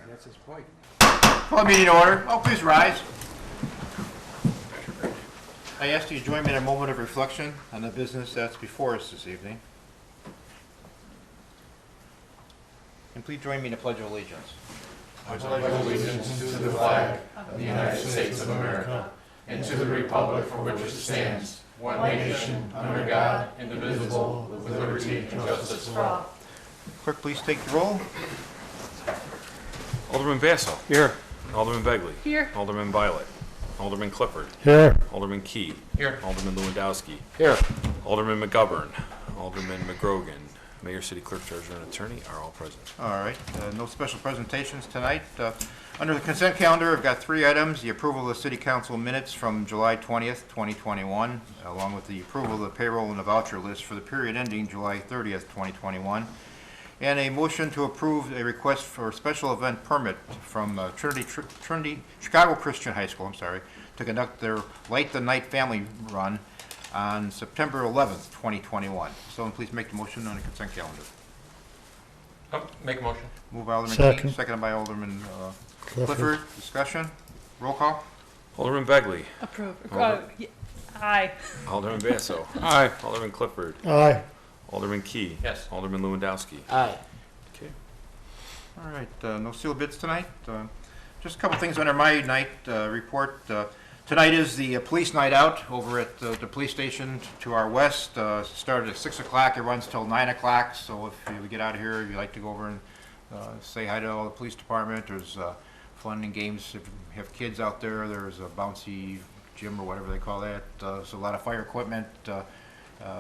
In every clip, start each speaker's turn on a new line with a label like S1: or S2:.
S1: That's his point.
S2: Call meeting order. Oh, please rise. I ask you to join me in a moment of reflection on the business that's before us this evening. And please join me in the Pledge of Allegiance.
S3: I pledge allegiance to the flag of the United States of America and to the republic for which it stands, one nation, under God, indivisible, with liberty and justice for all.
S2: Clerk, please take the roll.
S4: Alderman Basso.
S1: Here.
S4: Alderman Begley.
S5: Here.
S4: Alderman Violet. Alderman Clifford.
S1: Here.
S4: Alderman Key.
S3: Here.
S4: Alderman Lewandowski.
S1: Here.
S4: Alderman McGovern. Alderman McGrogan. Mayor, City Clerk, Treasurer, and Attorney are all present.
S2: All right, no special presentations tonight. Under the consent calendar, I've got 3 items: the approval of the City Council minutes from July 20th, 2021, along with the approval of the payroll and the voucher list for the period ending July 30th, 2021, and a motion to approve a request for a special event permit from Trinity Chicago Christian High School, to conduct their Light the Night Family Run on September 11th, 2021. Someone please make the motion on the consent calendar.
S3: Oh, make a motion.
S2: Moved by Alderman
S1: Second.
S2: King, seconded by Alderman Clifford. Discussion. Roll call.
S4: Alderman Begley.
S5: Approve.
S4: Alder-
S5: Aye.
S4: Alderman Basso.
S1: Aye.
S4: Alderman Clifford.
S1: Aye.
S4: Alderman Key.
S3: Yes.
S4: Alderman Lewandowski.
S1: Aye.
S4: Okay.
S2: All right, no sealed bids tonight. Just a couple things under my night report. Tonight is the police night out over at the police station to our west. Started at 6 o'clock. It runs till 9 o'clock. So if you get out of here, if you'd like to go over and say hi to all the police department, there's fun and games. If you have kids out there, there's a bouncy gym or whatever they call that. There's a lot of fire equipment,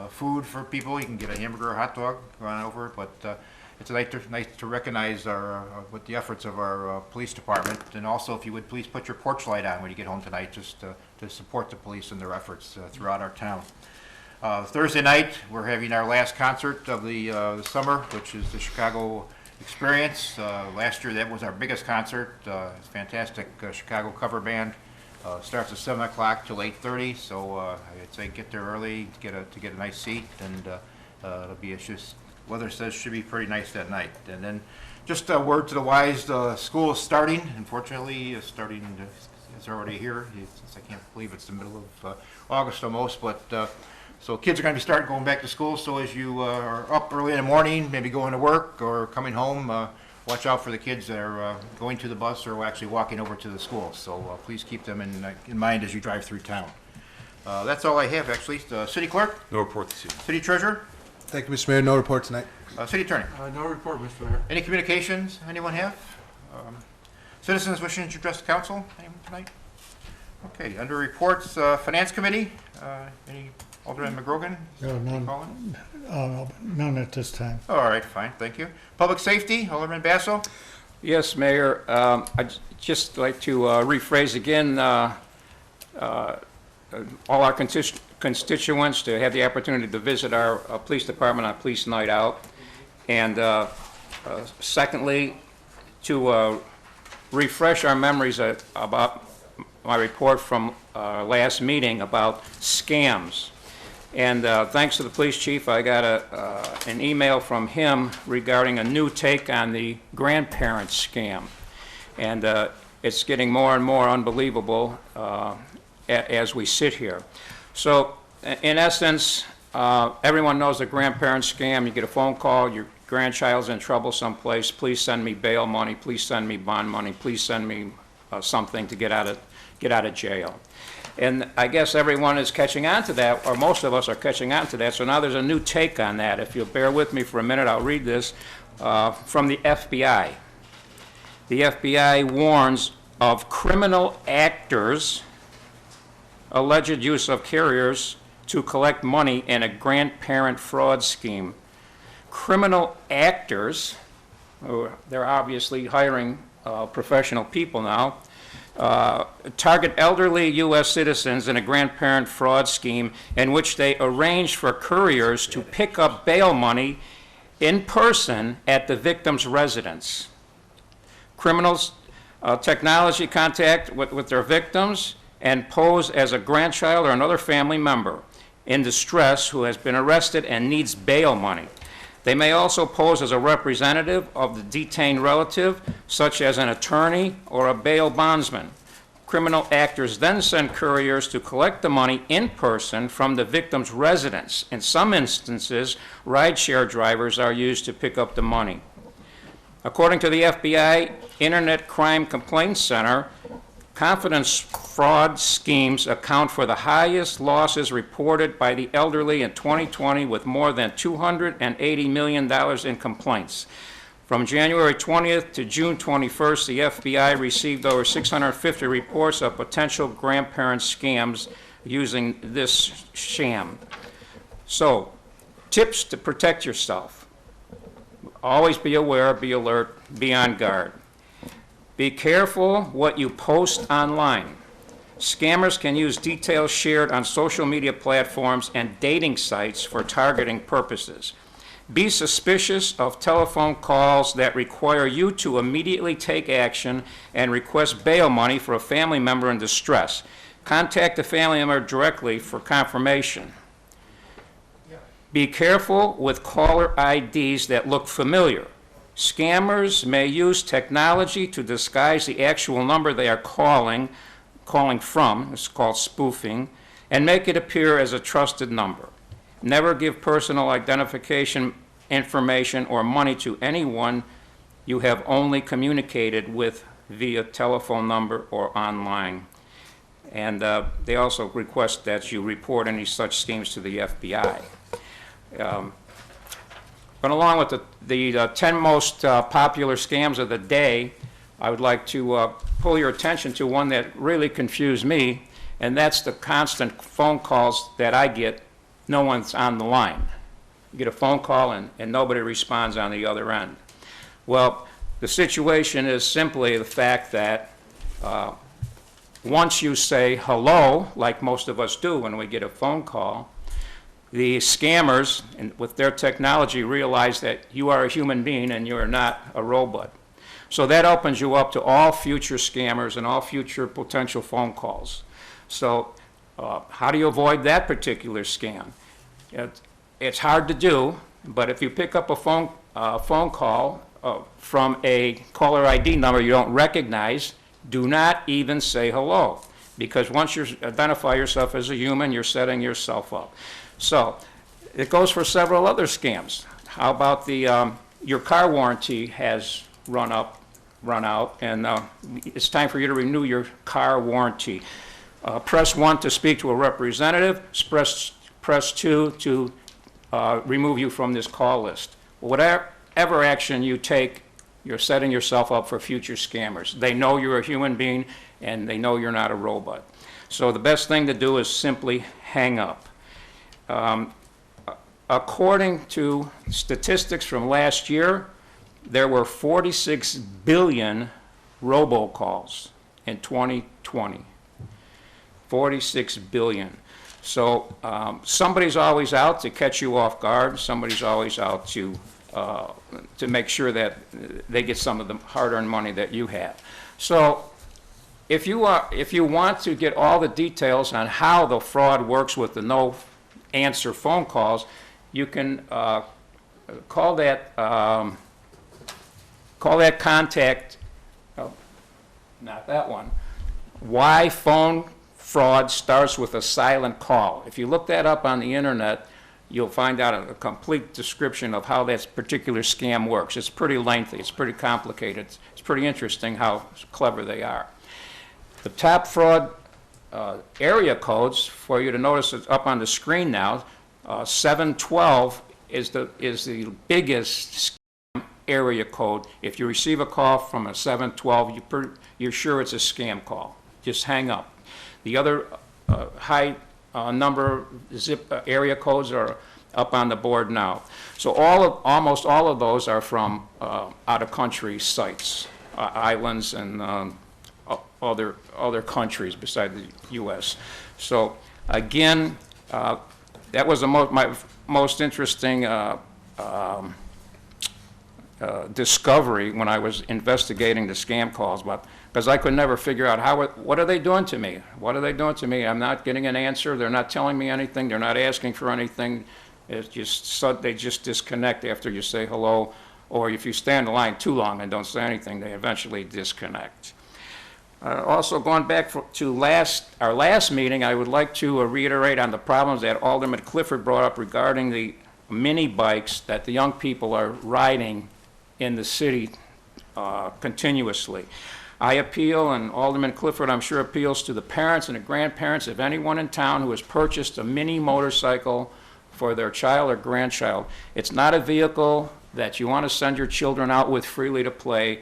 S2: food for people. You can get a hamburger or a hot dog, go on over. But it's nice to recognize with the efforts of our police department. And also, if you would please put your porch light on when you get home tonight, just to support the police and their efforts throughout our town. Thursday night, we're having our last concert of the summer, which is the Chicago Experience. Last year, that was our biggest concert. It's a fantastic Chicago cover band. Starts at 7 o'clock till 8:30, so I'd say get there early to get a nice seat, and it'll be weather says should be pretty nice that night. And then just a word to the wise, school is starting. Unfortunately, it's already here. I can't believe it's the middle of August almost, but so kids are going to be going back to school. So as you are up early in the morning, maybe going to work or coming home, watch out for the kids that are going to the bus or actually walking over to the school. So please keep them in mind as you drive through town. That's all I have, actually. City Clerk?
S4: No report this evening.
S2: City Treasurer?
S6: Thank you, Mr. Mayor. No report tonight.
S2: City Attorney?
S1: No report, Mr. Mayor.
S2: Any communications anyone have? Citizens wishing to address the council anyone tonight? Okay, under reports, Finance Committee, any Alderman McGrogan?
S7: No, none.
S2: Calling?
S7: None at this time.
S2: All right, fine, thank you. Public Safety, Alderman Basso?
S8: Yes, Mayor. I'd just like to rephrase again all our constituents to have the opportunity to visit our police department on Police Night Out. And secondly, to refresh our memories about my report from last meeting about scams. And thanks to the police chief, I got an email from him regarding a new take on the grandparent scam. And it's getting more and more unbelievable as we sit here. So in essence, everyone knows the grandparent scam. You get a phone call, your grandchild's in trouble someplace, please send me bail money, please send me bond money, please send me something to get out of jail. And I guess everyone is catching on to that, or most of us are catching on to that, so now there's a new take on that. If you'll bear with me for a minute, I'll read this from the FBI. The FBI warns of criminal actors' alleged use of carriers to collect money in a grandparent fraud scheme. Criminal actors, they're obviously hiring professional people now, target elderly U.S. citizens in a grandparent fraud scheme in which they arrange for couriers to pick up bail money in person at the victim's residence. Criminals technology contact with their victims and pose as a grandchild or another family member in distress who has been arrested and needs bail money. They may also pose as a representative of the detained relative, such as an attorney or a bail bondsman. Criminal actors then send couriers to collect the money in person from the victim's residence. In some instances, rideshare drivers are used to pick up the money. According to the FBI Internet Crime Complaint Center, confidence fraud schemes account for the highest losses reported by the elderly in 2020, with more than $280 million in complaints. From January 20th to June 21st, the FBI received over 650 reports of potential grandparent scams using this sham. So, tips to protect yourself. Always be aware, be alert, be on guard. Be careful what you post online. Scammers can use details shared on social media platforms and dating sites for targeting purposes. Be suspicious of telephone calls that require you to immediately take action and request bail money for a family member in distress. Contact the family member directly for confirmation. Be careful with caller IDs that look familiar. Scammers may use technology to disguise the actual number they are calling from, it's called spoofing, and make it appear as a trusted number. Never give personal identification information or money to anyone you have only communicated with via telephone number or online. And they also request that you report any such schemes to the FBI. But along with the 10 most popular scams of the day, I would like to pull your attention to one that really confused me, and that's the constant phone calls that I get. No one's on the line. You get a phone call and nobody responds on the other end. Well, the situation is simply the fact that once you say hello, like most of us do when we get a phone call, the scammers, with their technology, realize that you are a human being and you are not a robot. So that opens you up to all future scammers and all future potential phone calls. So how do you avoid that particular scam? It's hard to do, but if you pick up a phone call from a caller ID number you don't recognize, do not even say hello, because once you identify yourself as a human, you're setting yourself up. So it goes for several other scams. How about your car warranty has run out, and it's time for you to renew your car warranty. Press 1 to speak to a representative. Press 2 to remove you from this call list. Whatever action you take, you're setting yourself up for future scammers. They know you're a human being, and they know you're not a robot. So the best thing to do is simply hang up. According to statistics from last year, there were 46 billion robocalls in 2020. 46 billion. So somebody's always out to catch you off guard. Somebody's always out to make sure that they get some of the hard-earned money that you have. So if you want to get all the details on how the fraud works with the no-answer phone calls, you can call that contact. Oh, not that one. Why phone fraud starts with a silent call. If you look that up on the internet, you'll find out a complete description of how that particular scam works. It's pretty lengthy, it's pretty complicated, it's pretty interesting how clever they are. The top fraud area codes, for you to notice, it's up on the screen now. 712 is the biggest scam area code. If you receive a call from a 712, you're sure it's a scam call. Just hang up. The other high number zip area codes are up on the board now. So almost all of those are from out-of-country sites, islands and other countries besides the U.S. So again, that was my most interesting discovery when I was investigating the scam calls, because I could never figure out what are they doing to me? What are they doing to me? I'm not getting an answer. They're not telling me anything. They're not asking for anything. It's just, so they just disconnect after you say hello, or if you stand in line too long and don't say anything, they eventually disconnect. Also, going back to our last meeting, I would like to reiterate on the problems that Alderman Clifford brought up regarding the mini bikes that the young people are riding in the city continuously. I appeal, and Alderman Clifford, I'm sure, appeals to the parents and the grandparents of anyone in town who has purchased a mini motorcycle for their child or grandchild. It's not a vehicle that you want to send your children out with freely to play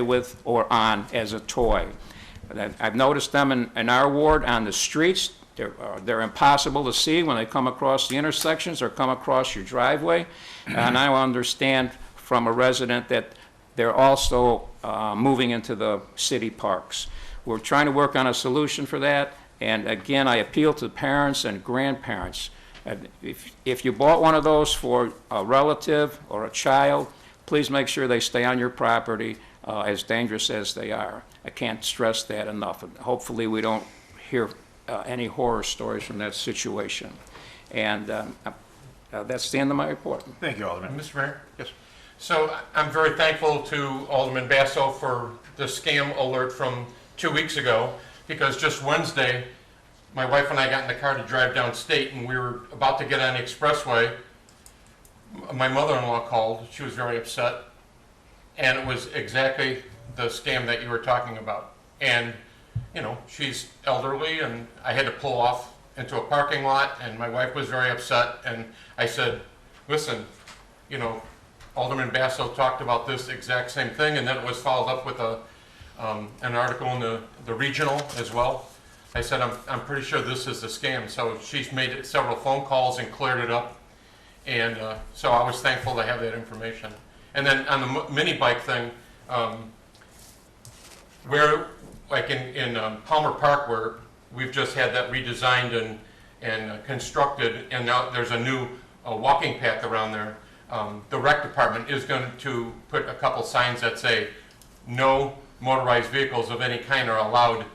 S8: with or on as a toy. I've noticed them in our ward on the streets. They're impossible to see when they come across the intersections or come across your driveway. And I understand from a resident that they're also moving into the city parks. We're trying to work on a solution for that. And again, I appeal to parents and grandparents. If you bought one of those for a relative or a child, please make sure they stay on your property, as dangerous as they are. I can't stress that enough. Hopefully we don't hear any horror stories from that situation. And that's the end of my report.
S2: Thank you, Alderman.
S3: Mr. Mayor?
S2: Yes.
S3: So I'm very thankful to Alderman Basso for the scam alert from 2 weeks ago, because just Wednesday, my wife and I got in the car to drive downstate, and we were about to get on the expressway. My mother-in-law called. She was very upset, and it was exactly the scam that you were talking about. And, you know, she's elderly, and I had to pull off into a parking lot, and my wife was very upset, and I said, listen, you know, Alderman Basso talked about this exact same thing, and then it was followed up with an article in the Regional as well. I said, I'm pretty sure this is a scam. So she's made several phone calls and cleared it up. And so I was thankful to have that information. And then on the mini bike thing, where, like in Palmer Park, where we've just had that redesigned and constructed, and now there's a new walking path around there. The rec department is going to put a couple signs that say no motorized vehicles of any kind are allowed,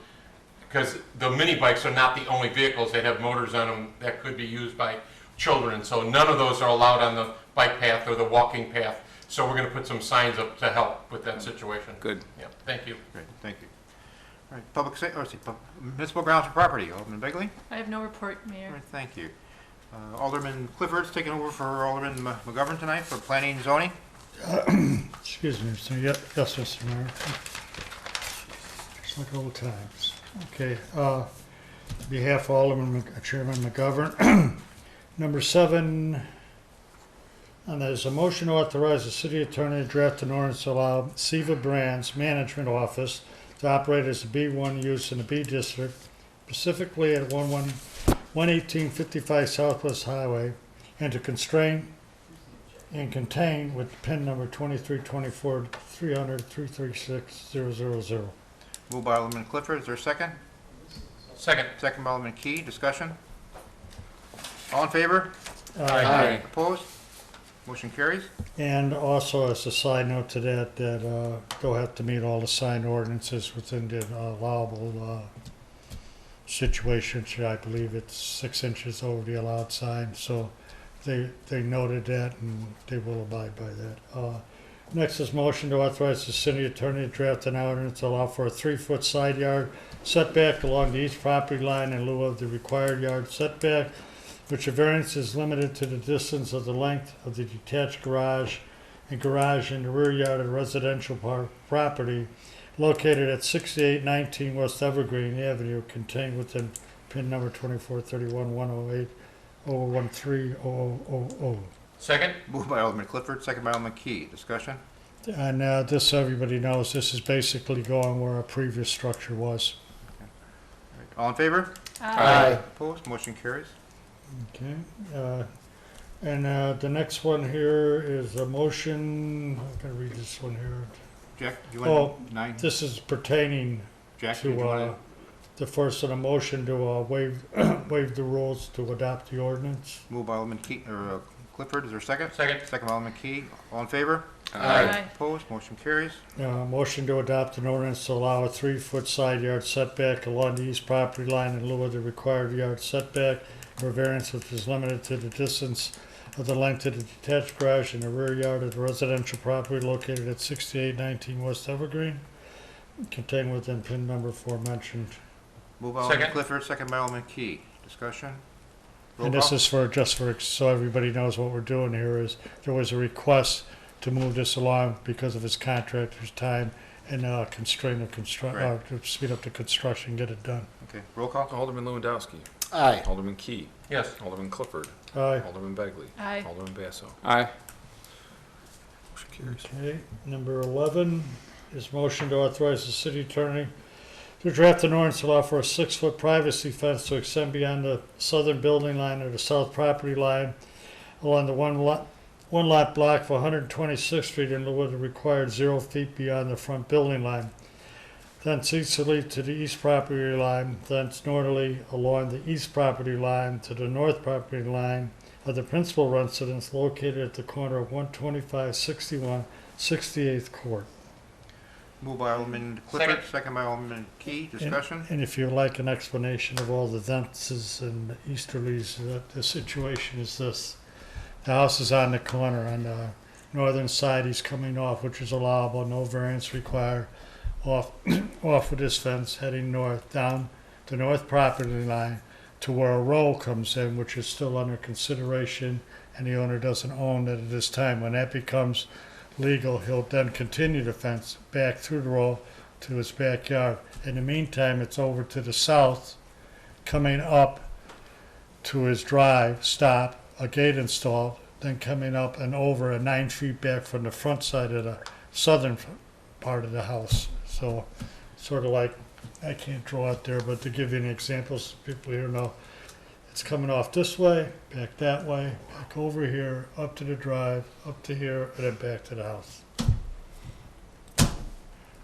S3: because the mini bikes are not the only vehicles that have motors on them that could be used by children. So none of those are allowed on the bike path or the walking path. So we're going to put some signs up to help with that situation.
S8: Good.
S3: Yeah, thank you.
S2: Great, thank you. All right, municipal grounds and property, Alderman Begley.
S1: I have no report, Mayor.
S2: All right, thank you. Alderman Clifford's taking over for Alderman McGovern tonight for planning and zoning.
S7: Excuse me, Mr. Yes, Mr. Mayor. Just like old times. Okay, on behalf of Alderman Chairman McGovern, number 7, and there's a motion to authorize the city attorney to draft an ordinance to allow Seva Brands Management Office to operate as a B1 use in the B district, specifically at 11855 Southwest Highway, and to constrain and contain with PIN number 2324 300 336 000.
S2: Moved by Alderman Clifford. Is there a second?
S3: Second.
S2: Second by Alderman Key. Discussion? All in favor?
S3: Aye.
S2: Opposed? Motion carries.
S7: And also, as a side note to that, they'll have to meet all the sign ordinances within the allowable situation. I believe it's 6 inches over the allowed sign. So they noted that, and they will abide by that. Next is motion to authorize the city attorney to draft an ordinance to allow for a 3-foot side yard setback along the east property line in lieu of the required yard setback, which a variance is limited to the distance of the length of the detached garage and garage in the rear yard of the residential property located at 6819 West Evergreen Avenue, contained within PIN number 2431 108 013 000.
S3: Second.
S2: Moved by Alderman Clifford, second by Alderman Key. Discussion?
S7: And this, everybody knows, this is basically going where our previous structure was.
S2: All in favor?
S3: Aye.
S2: Opposed? Motion carries.
S7: Okay. And the next one here is a motion. I'm going to read this one here.
S2: Jack, do you
S7: Oh,
S2: want 9?
S7: This is pertaining
S2: Jack, do you
S7: to
S2: want
S7: the first of the motion to waive waive the rules to adopt the ordinance.
S2: to move by Alderman Key, or Clifford? Is there a second?
S3: Second.
S2: Second by Alderman Key. All in favor?
S3: Aye.
S2: Opposed, motion carries.
S7: Motion to adopt an ordinance to allow a 3-foot side yard setback along the east property line in lieu of the required yard setback for variance which is limited to the distance of the length of the detached garage in the rear yard of the residential property located at 6819 West Evergreen, contained within PIN number aforementioned.
S2: Move by Alderman
S3: Second.
S2: Clifford, second by Alderman Key. Discussion? Roll
S7: And this
S2: call.
S7: is so everybody knows what we're doing here is there was a request to move this along because of his contractor's time and constraint of to speed up the construction, get it done.
S2: Okay, roll call.
S4: Alderman Lewandowski.
S6: Aye.
S4: Alderman Key.
S3: Yes.
S4: Alderman Clifford.
S7: Aye.
S4: Alderman Begley.
S1: Aye.
S4: Alderman Basso.
S8: Aye.
S4: Motion carries.
S7: Okay, number 11 is motion to authorize the city attorney to draft an ordinance to allow for a 6-foot privacy fence to extend beyond the southern building line or the south property line along the one lot block for 126th Street in lieu of the required 0 feet beyond the front building line. Thence easterly to the east property line, thence northerly along the east property line to the north property line of the principal residence located at the corner of 125-61 68th Court.
S2: Moved by Alderman Clifford,
S3: Second.
S2: second by Alderman Key. Discussion?
S7: And if you'd like an explanation of all the thentses and easterlies, the situation is this. The house is on the corner on the northern side. He's coming off, which is allowable, no variance required, off of this fence, heading north, down the north property line to where a row comes in, which is still under consideration, and the owner doesn't own it at this time. When that becomes legal, he'll then continue the fence back through the row to his backyard. In the meantime, it's over to the south, coming up to his drive, stop, a gate installed, then coming up and over 9 feet back from the front side of the southern part of the house. So sort of like, I can't draw it there, but to give you an example, so people here know, it's coming off this way, back that way, back over here, up to the drive, up to here, and then back to the house.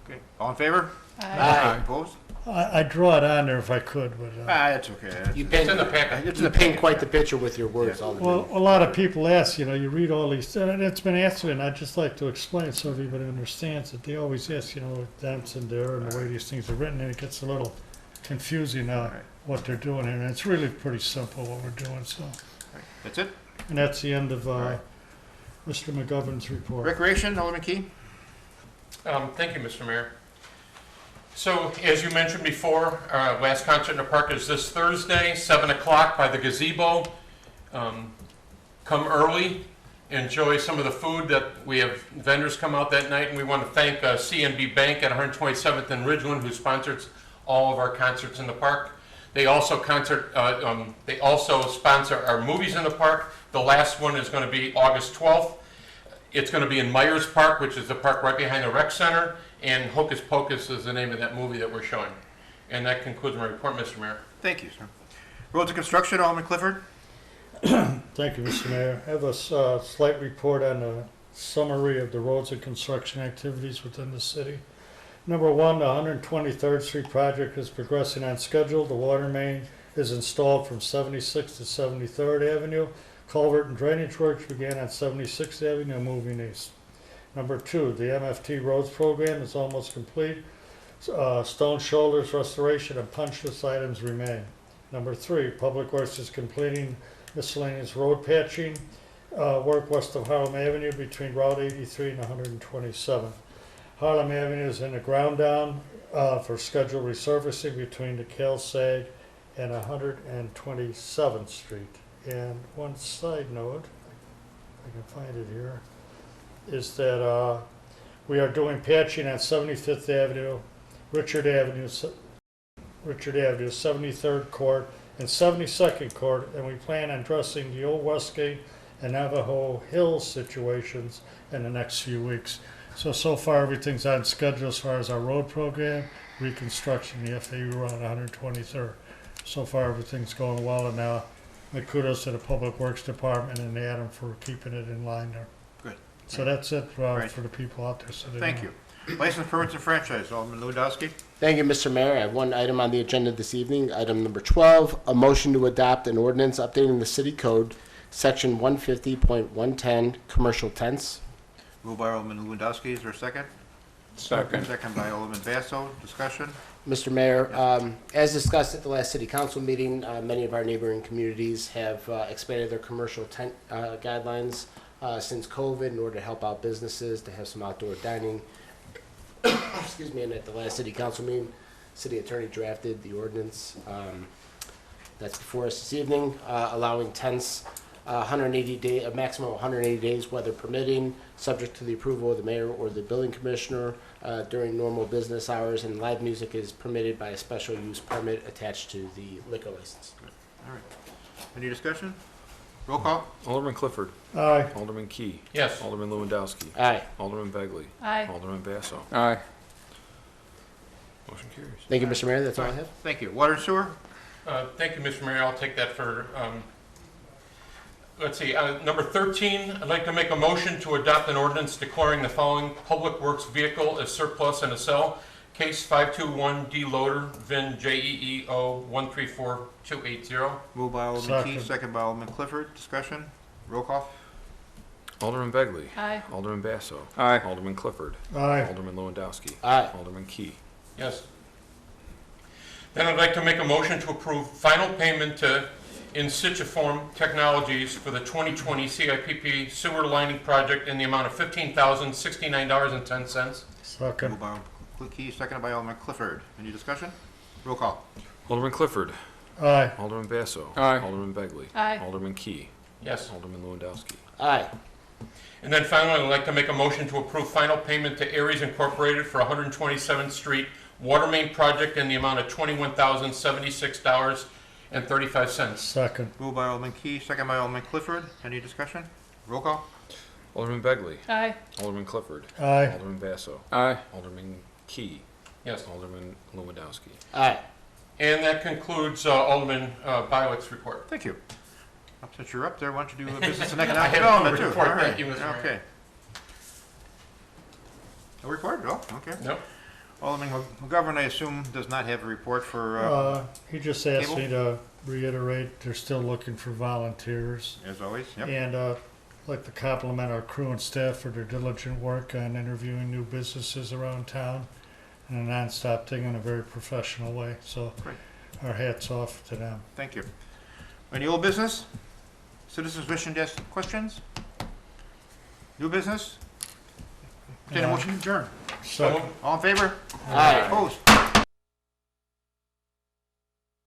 S2: Okay, all in favor?
S1: Aye.
S2: Opposed?
S7: I draw it on there if I could, but
S2: That's okay.
S6: You
S3: It's
S6: paint,
S3: in the packet.
S6: you paint quite the picture with your words, Alderman.
S7: well, a lot of people ask, you read all these, and it's been answered, and I'd just like to explain so everybody understands it. They always ask, that's in there and the way these things are written, and it gets a little confusing what they're doing here. And it's really pretty simple what we're doing, so.
S2: That's it?
S7: And that's the end of
S2: right.
S7: Mr. McGovern's report.
S2: Recreation, Alderman Key?
S3: Thank you, Mr. Mayor. So, as you mentioned before, our last concert in the park is this Thursday, 7 o'clock by the gazebo. Come early, enjoy some of the food that we have vendors come out that night, and we want to thank CNB Bank at 127th and Ridgeland who sponsors all of our concerts in the park. They also sponsor our movies in the park. The last one is going to be August 12th. It's going to be in Myers Park, which is the park right behind the rec center, and Hocus Pocus is the name of that movie that we're showing. And that concludes my report, Mr. Mayor.
S2: Thank you, sir. Roads and construction, Alderman Clifford?
S7: Thank you, Mr. Mayor. I have a slight report on a summary of the roads and construction activities within the city. Number 1, the 123rd Street project is progressing on schedule. The water main is installed from 76th to 73rd Avenue. Culvert and drainage works began on 76th Avenue, moving east. Number 2, the MFT roads program is almost complete. Stone shoulders restoration and punch list items remain. Number 3, Public Works is completing miscellaneous road patching work west of Harlem Avenue between Route 83 and 127. Harlem Avenue is in the ground down for scheduled resurfacing between the Cal-Sag and 127th Street. And one side note, I can find it here, is that we are doing patching on 75th Avenue, Richard Avenue, 73rd Court, and 72nd Court, and we plan on addressing the old Westgate and Navajo Hills situations in the next few weeks. So far everything's on schedule as far as our road program, reconstruction, the FAU on 123rd. So far everything's going well, and my kudos to the Public Works Department and Adam for keeping it in line there.
S2: Good.
S7: So that's it
S2: Right.
S7: for the people out there. So they
S2: Thank
S7: know.
S2: you. License, permits, and franchise, Alderman Lewandowski?
S6: Thank you, Mr. Mayor. I have one item on the agenda this evening. Item number 12, a motion to adopt an ordinance updating the city code, section 150.110, commercial tents.
S2: Moved by Alderman Lewandowski, is there a second?
S8: Second.
S2: Second by Alderman Basso, discussion?
S6: Mr. Mayor, as discussed at the last city council meeting, many of our neighboring communities have expanded their commercial tent guidelines since COVID in order to help out businesses to have some outdoor dining. Excuse me, and at the last city council meeting, city attorney drafted the ordinance that's before us this evening, allowing tents 180 day, a maximum of 180 days, weather permitting, subject to the approval of the mayor or the building commissioner during normal business hours, and live music is permitted by a special use permit attached to the liquor license.
S2: All right. Any discussion? Roll call?
S4: Alderman Clifford.
S7: Aye.
S4: Alderman Key.
S3: Yes.
S4: Alderman Lewandowski.
S6: Aye.
S4: Alderman Begley.
S1: Aye.
S4: Alderman Basso.
S8: Aye.
S4: Motion carries.
S6: Thank you, Mr. Mayor. That's all I have.
S2: Thank you. Water and sewer?
S3: Thank you, Mr. Mayor. I'll take that for, let's see, number 13, I'd like to make a motion to adopt an ordinance declaring the following public works vehicle as surplus and a sell. Case 521D loader, VIN JEEO 134280.
S2: Moved by Alderman Key,
S7: Second.
S2: second by Alderman Clifford, discussion? Roll call?
S4: Alderman Begley.
S1: Aye.
S4: Alderman Basso.
S8: Aye.
S4: Alderman Clifford.
S7: Aye.
S4: Alderman Lewandowski.
S6: Aye.
S4: Alderman Key.
S3: Yes. Then I'd like to make a motion to approve final payment to In Situform Technologies for the 2020 CIPP sewer lining project in the amount of $15,069.10.
S7: Second.
S2: Moved by Alderman Key, seconded by Alderman Clifford. Any discussion? Roll call?
S4: Alderman Clifford.
S7: Aye.
S4: Alderman Basso.
S8: Aye.
S4: Alderman Begley.
S1: Aye.
S4: Alderman Key.
S3: Yes.
S4: Alderman Lewandowski.
S6: Aye.
S3: And then finally, I'd like to make a motion to approve final payment to Aries Incorporated for 127th Street water main project in the amount of $21,076.35.
S7: Second.
S2: Moved by Alderman Key, second by Alderman Clifford. Any discussion? Roll call?
S4: Alderman Begley.
S1: Aye.
S4: Alderman Clifford.
S7: Aye.
S4: Alderman Basso.
S8: Aye.
S4: Alderman Key.
S3: Yes.
S4: Alderman Lewandowski.
S6: Aye.
S3: And that concludes Alderman Bileck's report.
S2: Thank you. Since you're up there, why don't you do business and
S3: I
S2: economic
S3: have
S2: development
S3: no
S2: too?
S3: report.
S2: All right.
S3: Thank you, Mr. Mayor.
S2: Okay. No report? Oh, okay.
S3: Nope.
S2: Alderman McGovern, I assume, does not have a report for,
S7: He just asked
S2: Cable?
S7: me to reiterate, they're still looking for volunteers.
S2: as always? Yep.
S7: And I'd like to compliment our crew and staff for their diligent work on interviewing new businesses around town in a nonstop thing in a very professional way. So
S2: Great.
S7: our hats off to them.
S2: Thank you. Any old business? Citizens wishing to ask questions? New business? Entertain a motion to adjourn.
S7: Second.
S2: All in favor?
S6: Aye.
S2: Opposed?